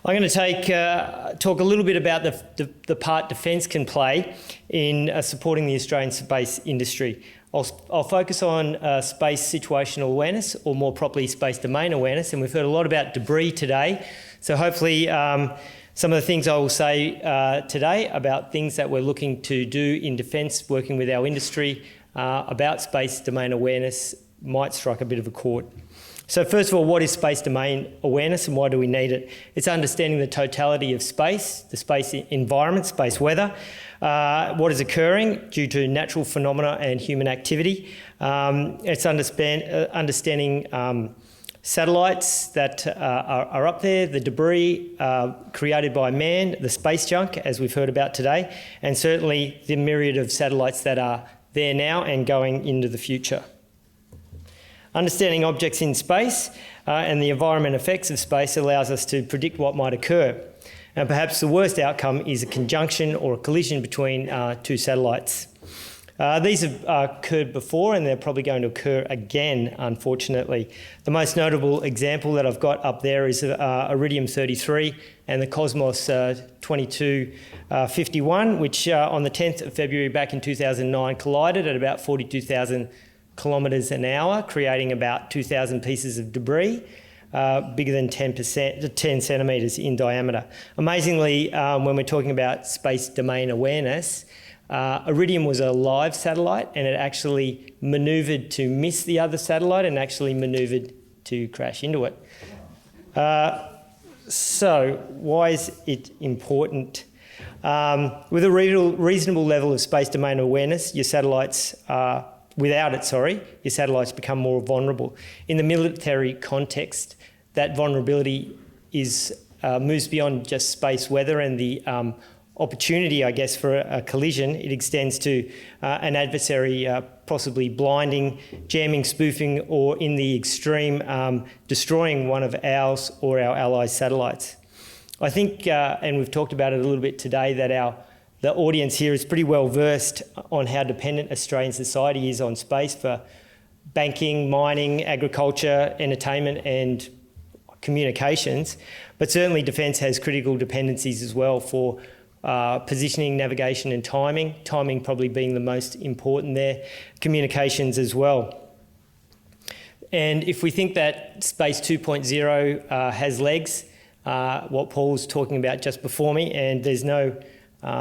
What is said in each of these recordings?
I'm going to talk a little bit about the part defence can play in supporting the Australian space industry. I'll focus on space situational awareness, or more properly space domain awareness, and we've heard a lot about debris today. So hopefully some of the things I will say today about things that we're looking to do in defence, working with our industry about space domain awareness, might strike a bit of a chord. So first of all, what is space domain awareness and why do we need it? It's understanding the totality of space, the space environment, space weather, what is occurring due to natural phenomena and human activity. It's understanding satellites that are up there, the debris created by man, the space junk, as we've heard about today, and certainly the myriad of satellites that are there now and going into the future. Understanding objects in space and the environment effects of space allows us to predict what might occur. And perhaps the worst outcome is a conjunction or a collision between two satellites. These have occurred before and they're probably going to occur again, unfortunately. The most notable example that I've got up there is Iridium-33 and the Cosmos 2251, which on the 10th of February back in 2009 collided at about 42,000 kilometres an hour, creating about 2,000 pieces of debris, bigger than 10 centimetres in diameter. Amazingly, when we're talking about space domain awareness, Iridium was a live satellite and it actually manoeuvred to miss the other satellite and actually manoeuvred to crash into it. So why is it important? With a reasonable level of space domain awareness, your satellites without it, your satellites become more vulnerable. In the military context, that vulnerability moves beyond just space weather and the opportunity, I guess, for a collision. It extends to an adversary possibly blinding, jamming, spoofing, or in the extreme, destroying one of ours or our allies' satellites. I think, and we've talked about it a little bit today, that the audience here is pretty well versed on how dependent Australian society is on space for banking, mining, agriculture, entertainment and communications. But certainly defence has critical dependencies as well for positioning, navigation and timing. Timing probably being the most important there. Communications as well. And if we think that Space 2.0 has legs, what Paul was talking about just before me, and there's no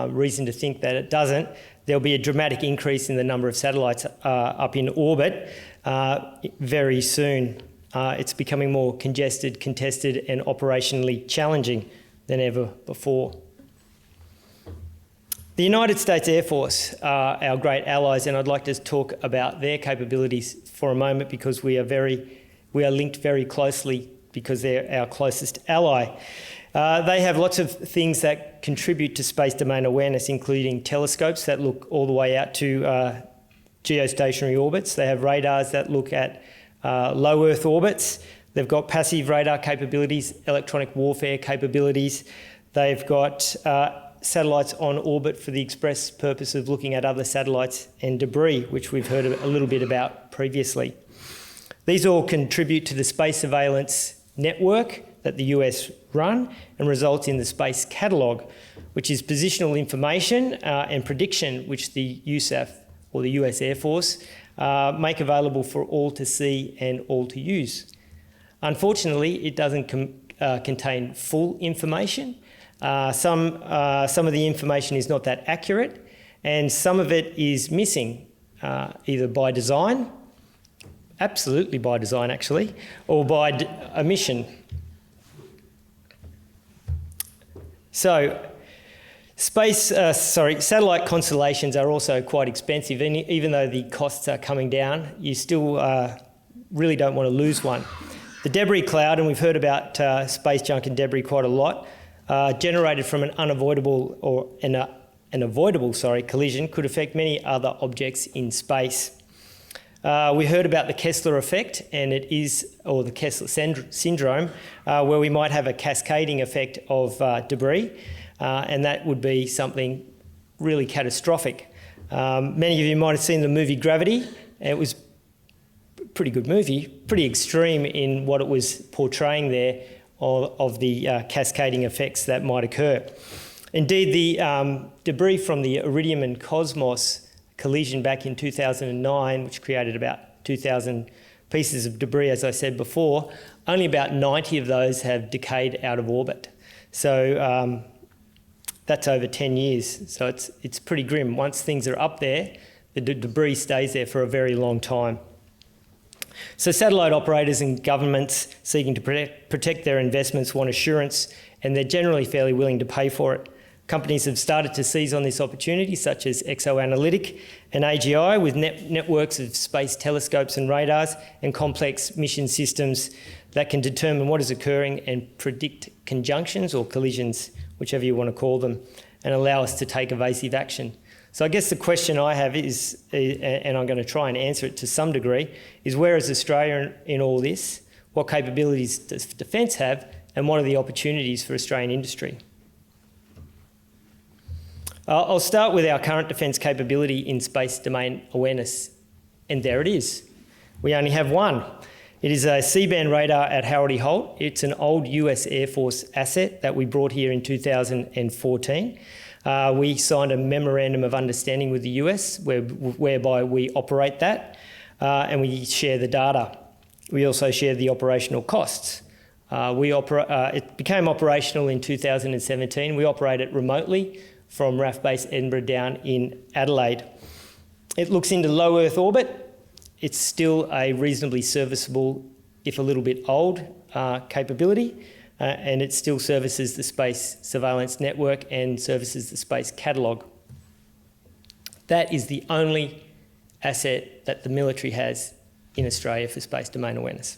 reason to think that it doesn't, there'll be a dramatic increase in the number of satellites up in orbit very soon. It's becoming more congested, contested and operationally challenging than ever before. The United States Air Force are our great allies, and I'd like to talk about their capabilities for a moment because we are linked very closely because they're our closest ally. They have lots of things that contribute to space domain awareness, including telescopes that look all the way out to geostationary orbits. They have radars that look at low Earth orbits. They've got passive radar capabilities, electronic warfare capabilities. They've got satellites on orbit for the express purpose of looking at other satellites and debris, which we've heard a little bit about previously. These all contribute to the space surveillance network that the US run and results in the Space Catalogue, which is positional information and prediction which the USAF or the US Air Force make available for all to see and all to use. Unfortunately, it doesn't contain full information. Some of the information is not that accurate and some of it is missing either by design, absolutely by design actually, or by omission. So, satellite constellations are also quite expensive, and even though the costs are coming down, you still really don't want to lose one. The debris cloud, and we've heard about space junk and debris quite a lot, generated from an unavoidable or an avoidable collision could affect many other objects in space. We heard about the Kessler effect, and or the Kessler syndrome, where we might have a cascading effect of debris, and that would be something really catastrophic. Many of you might have seen the movie Gravity. It was a pretty good movie, pretty extreme in what it was portraying there of the cascading effects that might occur. Indeed, the debris from the Iridium and Cosmos collision back in 2009, which created about 2,000 pieces of debris, as I said before, only about 90 of those have decayed out of orbit. So that's over 10 years. So it's pretty grim. Once things are up there, the debris stays there for a very long time. So satellite operators and governments seeking to protect their investments want assurance, and they're generally fairly willing to pay for it. Companies have started to seize on this opportunity, such as ExoAnalytic and AGI, with networks of space telescopes and radars and complex mission systems that can determine what is occurring and predict conjunctions or collisions, whichever you want to call them, and allow us to take evasive action. So I guess the question I have is, and I'm going to try and answer it to some degree, is where is Australia in all this? What capabilities does defence have? And what are the opportunities for Australian industry? I'll start with our current defence capability in space domain awareness. And there it is. We only have one. It is a C-band radar at Howard Holt. It's an old US Air Force asset that we brought here in 2014. We signed a memorandum of understanding with the US whereby we operate that and we share the data. We also share the operational costs. It became operational in 2017. We operate it remotely from RAF Base Edinburgh down in Adelaide. It looks into low Earth orbit. It's still a reasonably serviceable, if a little bit old, capability. And it still services the Space Surveillance Network and services the Space Catalogue. That is the only asset that the military has in Australia for space domain awareness.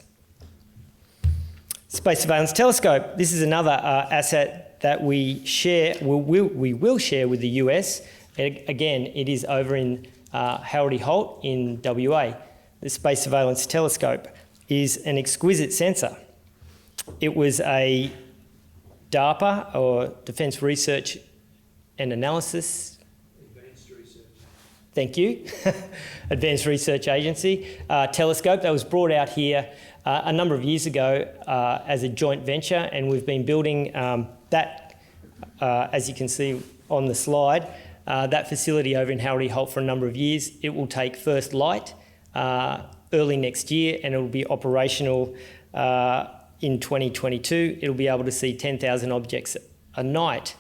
Space Surveillance Telescope. This is another asset that we share. We will share with the US. Again, it is over in Howard Holt in WA. The Space Surveillance Telescope is an exquisite sensor. It was a DARPA, or Defence Research and Analysis. Advanced Research. Thank you. Advanced Research Agency telescope that was brought out here a number of years ago as a joint venture, and we've been building that, as you can see on the slide, that facility over in Howard Holt for a number of years. It will take first light early next year, and it will be operational in 2022. It'll be able to see 10,000 objects a night,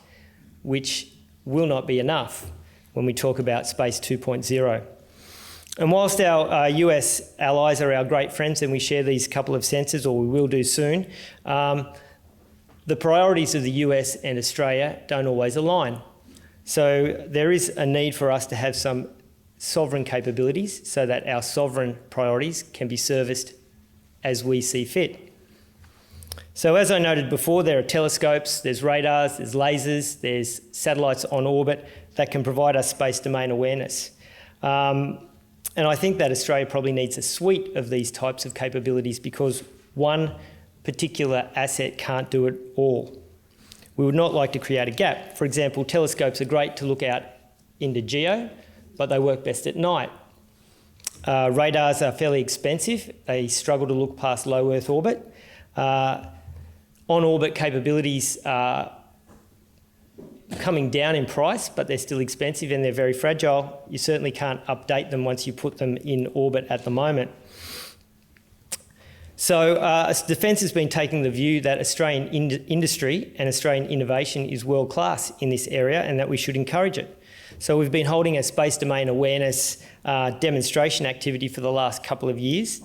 which will not be enough when we talk about Space 2.0. And whilst our US allies are our great friends and we share these couple of sensors, or we will do soon, the priorities of the US and Australia don't always align. So there is a need for us to have some sovereign capabilities so that our sovereign priorities can be serviced as we see fit. So as I noted before, there are telescopes, there's radars, there's lasers, there's satellites on orbit that can provide us space domain awareness. And I think that Australia probably needs a suite of these types of capabilities because one particular asset can't do it all. We would not like to create a gap. For example, telescopes are great to look out into geo, but they work best at night. Radars are fairly expensive. They struggle to look past low Earth orbit. On-orbit capabilities are coming down in price, but they're still expensive and they're very fragile. You certainly can't update them once you put them in orbit at the moment. So Defence has been taking the view that Australian industry and Australian innovation is world-class in this area and that we should encourage it. So we've been holding a space domain awareness demonstration activity for the last couple of years,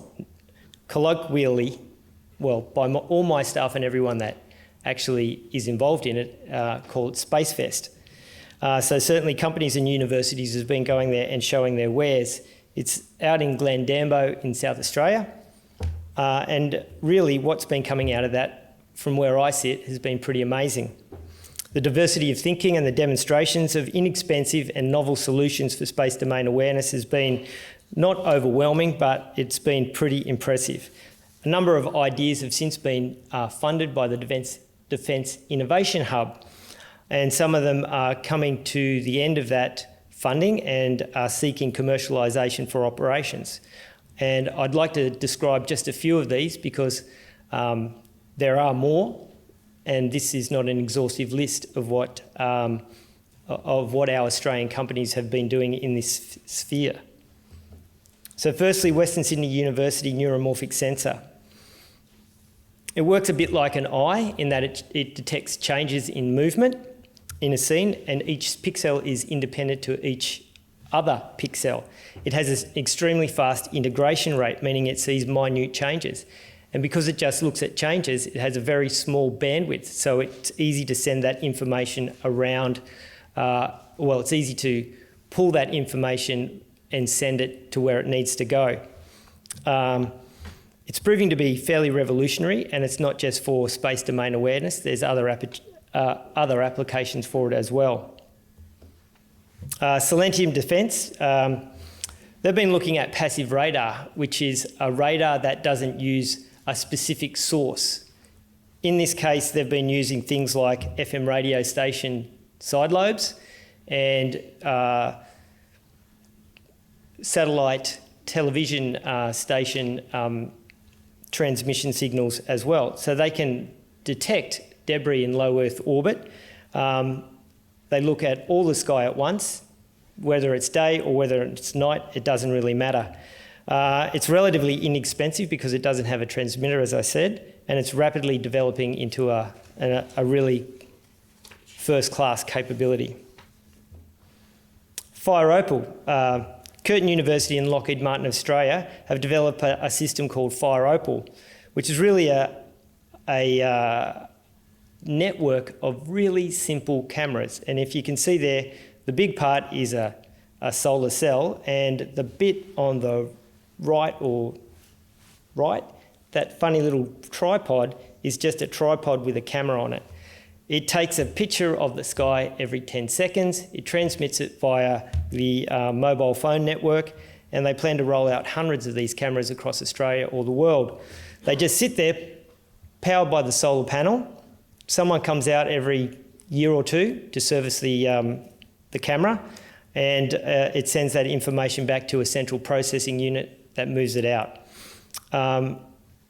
colloquially, well, by all my staff and everyone that actually is involved in it, called Space Fest. So certainly companies and universities have been going there and showing their wares. It's out in Glendambo in South Australia. And really what's been coming out of that, from where I sit, has been pretty amazing. The diversity of thinking and the demonstrations of inexpensive and novel solutions for space domain awareness has been not overwhelming, but it's been pretty impressive. A number of ideas have since been funded by the Defence Innovation Hub, and some of them are coming to the end of that funding and are seeking commercialisation for operations. And I'd like to describe just a few of these because There are more, and this is not an exhaustive list of what our Australian companies have been doing in this sphere. So firstly, Western Sydney University Neuromorphic Center. It works a bit like an eye in that it detects changes in movement in a scene, and each pixel is independent to each other pixel. It has an extremely fast integration rate, meaning it sees minute changes. And because it just looks at changes, it has a very small bandwidth, so it's easy to send that information around. It's easy to pull that information and send it to where it needs to go. It's proving to be fairly revolutionary, and it's not just for space domain awareness. There's other applications for it as well. Silentium Defence, they've been looking at passive radar, which is a radar that doesn't use a specific source. In this case, they've been using things like FM radio station side lobes and satellite television station transmission signals as well. So they can detect debris in low Earth orbit. They look at all the sky at once, whether it's day or whether it's night, it doesn't really matter. It's relatively inexpensive because it doesn't have a transmitter, as I said, and it's rapidly developing into a really first-class capability. Fire Opal. Curtin University and Lockheed Martin Australia have developed a system called Fire Opal, which is really a network of really simple cameras. And if you can see there, the big part is a solar cell, and the bit on the right, that funny little tripod is just a tripod with a camera on it. It takes a picture of the sky every 10 seconds. It transmits it via the mobile phone network, and they plan to roll out hundreds of these cameras across Australia or the world. They just sit there, powered by the solar panel. Someone comes out every year or two to service the camera, and it sends that information back to a central processing unit that moves it out.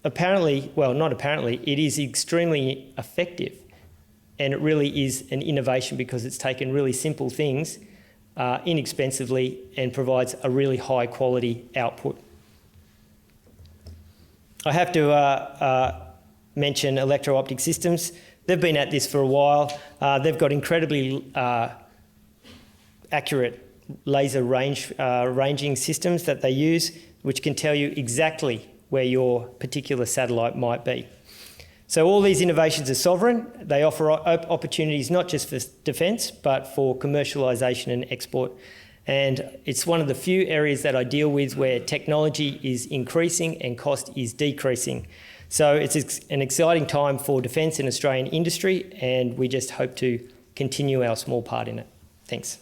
It is extremely effective. And it really is an innovation because it's taken really simple things inexpensively and provides a really high quality output. I have to mention Electro-Optic Systems. They've been at this for a while. They've got incredibly accurate laser ranging systems that they use, which can tell you exactly where your particular satellite might be. So all these innovations are sovereign. They offer opportunities not just for defence, but for commercialisation and export. And it's one of the few areas that I deal with where technology is increasing and cost is decreasing. So it's an exciting time for defence and Australian industry, and we just hope to continue our small part in it. Thanks.